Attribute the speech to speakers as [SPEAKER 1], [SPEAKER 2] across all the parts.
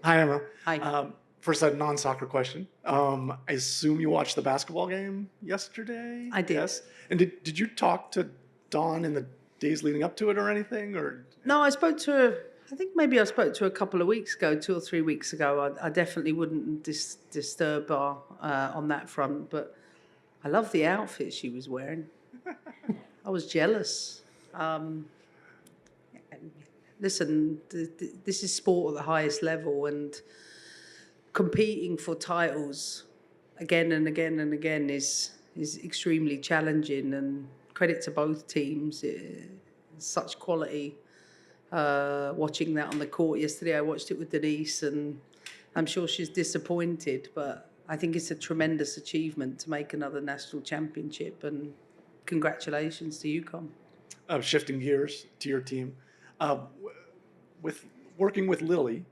[SPEAKER 1] Hi, Emma.
[SPEAKER 2] Hi.
[SPEAKER 1] First, a non-soccer question. I assume you watched the basketball game yesterday?
[SPEAKER 2] I did.
[SPEAKER 1] Yes. And did you talk to Dawn in the days leading up to it or anything? Or
[SPEAKER 2] No, I spoke to her. I think maybe I spoke to her a couple of weeks ago, 2 or 3 weeks ago. I definitely wouldn't disturb her on that front, but I love the outfit she was wearing. I was jealous. Listen, this is sport at the highest level, and competing for titles again and again and again is extremely challenging. And credit to both teams. Such quality. Watching that on the court yesterday, I watched it with Denise, and I'm sure she's disappointed, but I think it's a tremendous achievement to make another national championship, and congratulations to UConn.
[SPEAKER 1] shifting gears to your team, with working with Lily,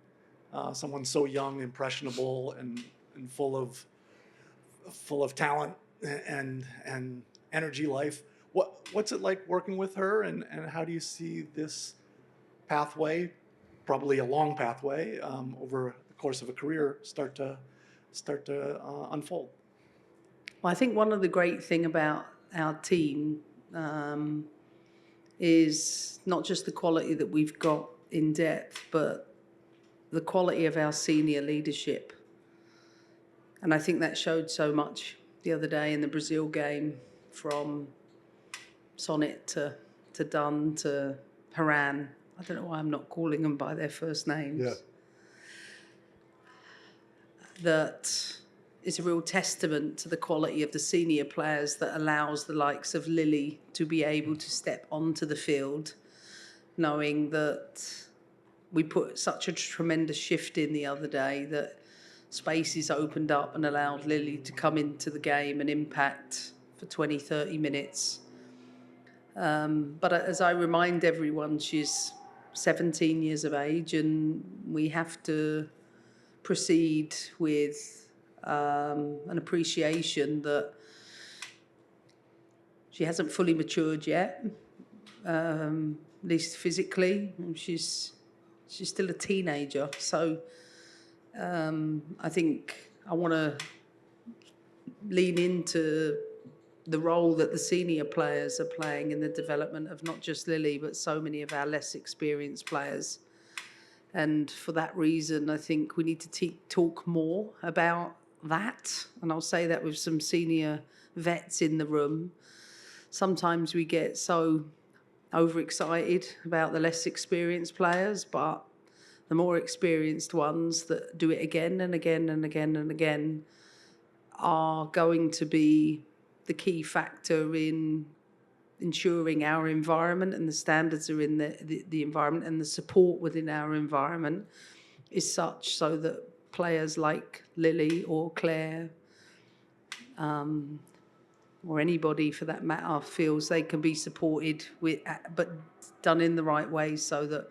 [SPEAKER 1] someone so young, impressionable, and full of talent and energy, life. What's it like working with her, and how do you see this pathway, probably a long pathway, over the course of a career, start to unfold?
[SPEAKER 2] Well, I think one of the great thing about our team is not just the quality that we've got in depth, but the quality of our senior leadership. And I think that showed so much the other day in the Brazil game, from Sonnet to Dunn to Haran. I don't know why I'm not calling them by their first names.
[SPEAKER 1] Yeah.
[SPEAKER 2] That is a real testament to the quality of the senior players that allows the likes of Lily to be able to step onto the field, knowing that we put such a tremendous shift in the other day that spaces opened up and allowed Lily to come into the game and impact for 20, 30 minutes. But as I remind everyone, she's 17 years of age, and we have to proceed with an appreciation that she hasn't fully matured yet, at least physically. She's still a teenager. So I think I want to lean into the role that the senior players are playing in the development of not just Lily, but so many of our less experienced players. And for that reason, I think we need to talk more about that. And I'll say that with some senior vets in the room. Sometimes we get so overexcited about the less experienced players, but the more experienced ones that do it again and again and again and again are going to be the key factor in ensuring our environment and the standards are in the environment, and the support within our environment is such so that players like Lily or Claire, or anybody for that matter, feels they can be supported but done in the right way, so that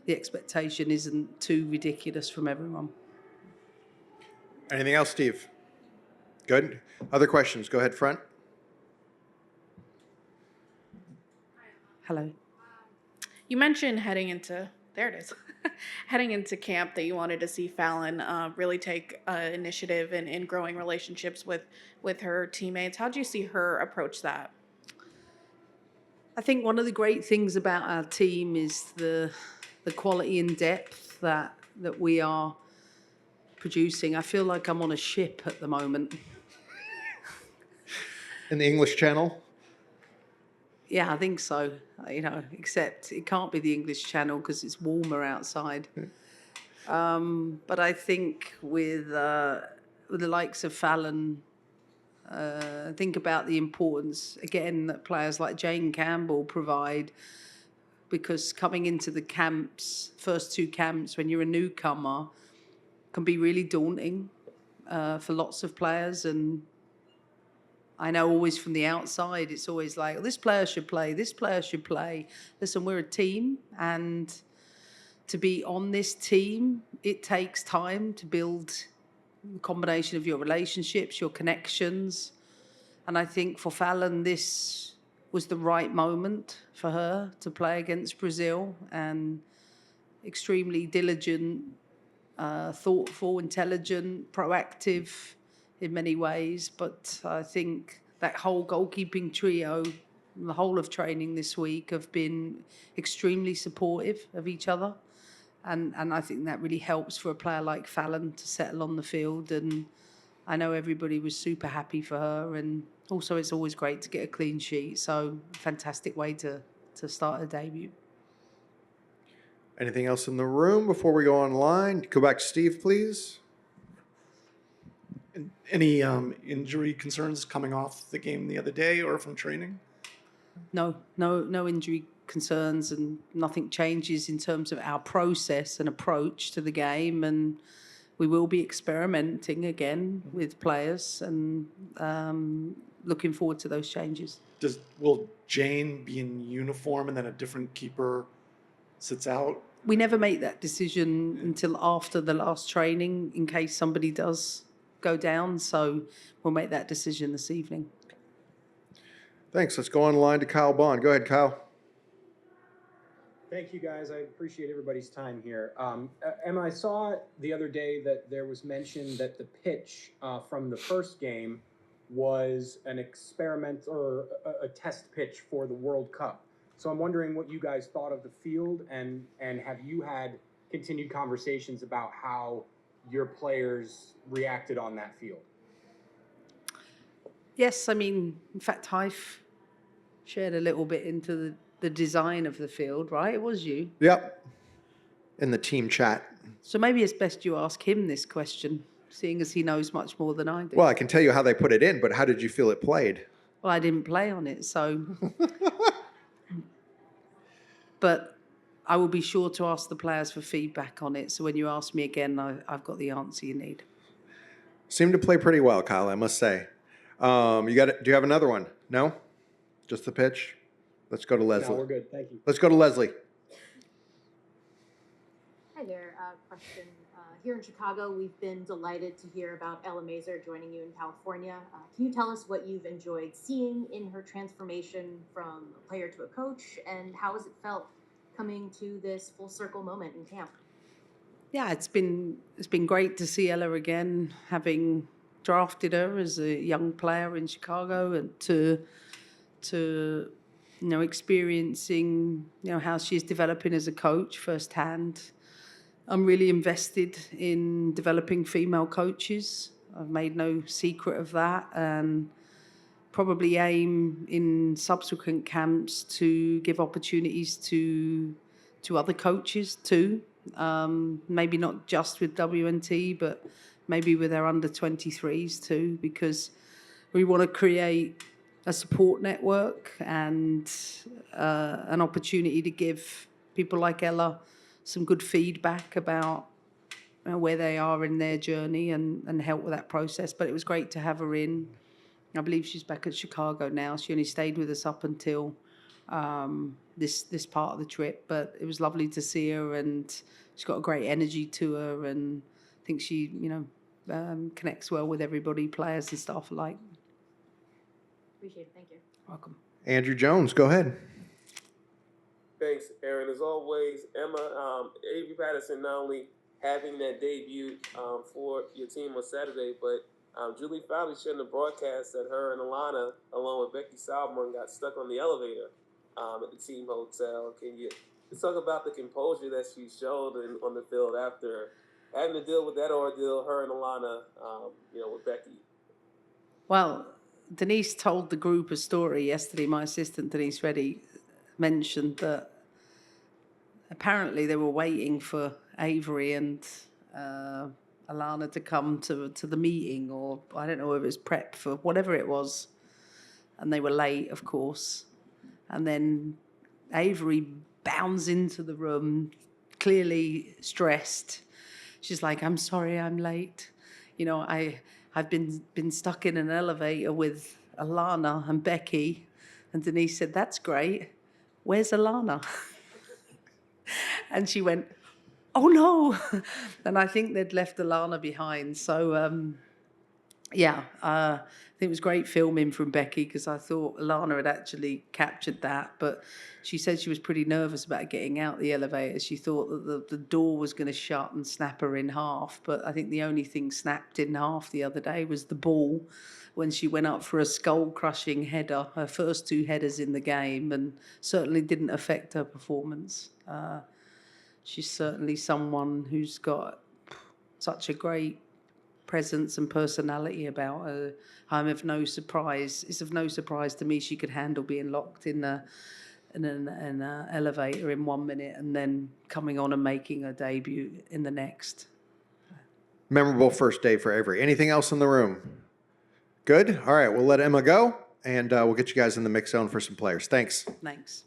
[SPEAKER 2] the expectation isn't too ridiculous from everyone.
[SPEAKER 3] Anything else, Steve? Good. Other questions? Go ahead, front.
[SPEAKER 2] Hello.
[SPEAKER 4] You mentioned heading into heading into camp that you wanted to see Fallon really take initiative in growing relationships with her teammates. How do you see her approach that?
[SPEAKER 2] I think one of the great things about our team is the quality and depth that we are producing. I feel like I'm on a ship at the moment.
[SPEAKER 3] In the English Channel?
[SPEAKER 2] Yeah, I think so. Except it can't be the English Channel because it's warmer outside. But I think with the likes of Fallon, think about the importance, again, that players like Jane Campbell provide, because coming into the camps, first two camps, when you're a newcomer, can be really daunting for lots of players. And I know always from the outside, it's always like, this player should play, this player should play. Listen, we're a team, and to be on this team, it takes time to build a combination of your relationships, your connections. And I think for Fallon, this was the right moment for her to play against Brazil, and extremely diligent thoughtful, intelligent, proactive in many ways. But I think that whole goalkeeping trio, the whole of training this week, have been extremely supportive of each other. And I think that really helps for a player like Fallon to settle on the field. And I know everybody was super happy for her. And also, it's always great to get a clean sheet. So, fantastic way to start a debut.
[SPEAKER 3] Anything else in the room before we go online? Go back to Steve, please.
[SPEAKER 1] Any injury concerns coming off the game the other day or from training?
[SPEAKER 2] No injury concerns, and nothing changes in terms of our process and approach to the game. And we will be experimenting again with players, and looking forward to those changes.
[SPEAKER 1] Will Jane be in uniform and then a different keeper sits out?
[SPEAKER 2] We never make that decision until after the last training in case somebody does go down. So we'll make that decision this evening.
[SPEAKER 3] Thanks. Let's go online to Kyle Bond. Go ahead, Kyle.
[SPEAKER 5] Thank you, guys. I appreciate everybody's time here. Emma, I saw the other day that there was mention that the pitch from the first game was an experiment or a test pitch for the World Cup. So I'm wondering what you guys thought of the field, and have you had continued conversations about how your players reacted on that field?
[SPEAKER 2] Yes, I mean, in fact, Hyfe shared a little bit into the design of the field, right? It was you.
[SPEAKER 3] Yep. In the team chat.
[SPEAKER 2] So maybe it's best you ask him this question, seeing as he knows much more than I do.
[SPEAKER 3] Well, I can tell you how they put it in, but how did you feel it played?
[SPEAKER 2] Well, I didn't play on it, so... But I will be sure to ask the players for feedback on it. So when you ask me again, I've got the answer you need.
[SPEAKER 3] Seemed to play pretty well, Kyle, I must say. Do you have another one? No? Just the pitch? Let's go to Leslie.
[SPEAKER 5] No, we're good. Thank you.
[SPEAKER 3] Let's go to Leslie.
[SPEAKER 6] Hi there. Question. Here in Chicago, we've been delighted to hear about Ella Mazer joining you in California. Can you tell us what you've enjoyed seeing in her transformation from a player to a coach, and how has it felt coming to this full circle moment in camp?
[SPEAKER 2] Yeah, it's been great to see Ella again, having drafted her as a young player in Chicago, and to experiencing how she's developing as a coach firsthand. I'm really invested in developing female coaches. I've made no secret of that, and probably aim in subsequent camps to give opportunities to other coaches too. Maybe not just with WNT, but maybe with our under 23s too, because we want to create a support network and an opportunity to give people like Ella some good feedback about where they are in their journey and help with that process. But it was great to have her in. I believe she's back at Chicago now. She only stayed with us up until this part of the trip, but it was lovely to see her, and she's got a great energy to her, and I think she connects well with everybody, players and staff alike.
[SPEAKER 6] Appreciate it. Thank you.
[SPEAKER 2] Welcome.
[SPEAKER 3] Andrew Jones, go ahead.
[SPEAKER 7] Thanks, Aaron. As always, Emma, Avery Patterson not only having that debut for your team on Saturday, but Julie Fowler shared in the broadcast that her and Alana, along with Becky Salborn, got stuck on the elevator at the team hotel. Can you talk about the composure that she showed on the field after having to deal with that ordeal, her and Alana, with Becky?
[SPEAKER 2] Well, Denise told the group a story yesterday. My assistant, Denise Reddy, mentioned that apparently they were waiting for Avery and Alana to come to the meeting, or I don't know if it was prep for whatever it was, and they were late, of course. And then Avery bounds into the room, clearly stressed. She's like, "I'm sorry, I'm late. I've been stuck in an elevator with Alana and Becky." And Denise said, "That's great. Where's Alana?" And she went, "Oh no." And I think they'd left Alana behind. So yeah, I think it was great filming from Becky because I thought Alana had actually captured that, but she said she was pretty nervous about getting out the elevator. She thought that the door was going to shut and snap her in half, but I think the only thing snapped in half the other day was the ball when she went up for a skull-crushing header, her first 2 headers in the game, and certainly didn't affect her performance. She's certainly someone who's got such a great presence and personality about her. It's of no surprise to me she could handle being locked in an elevator in 1 minute and then coming on and making her debut in the next.
[SPEAKER 3] Memorable first day for Avery. Anything else in the room? Good. All right, we'll let Emma go, and we'll get you guys in the mix zone for some players. Thanks.
[SPEAKER 2] Thanks.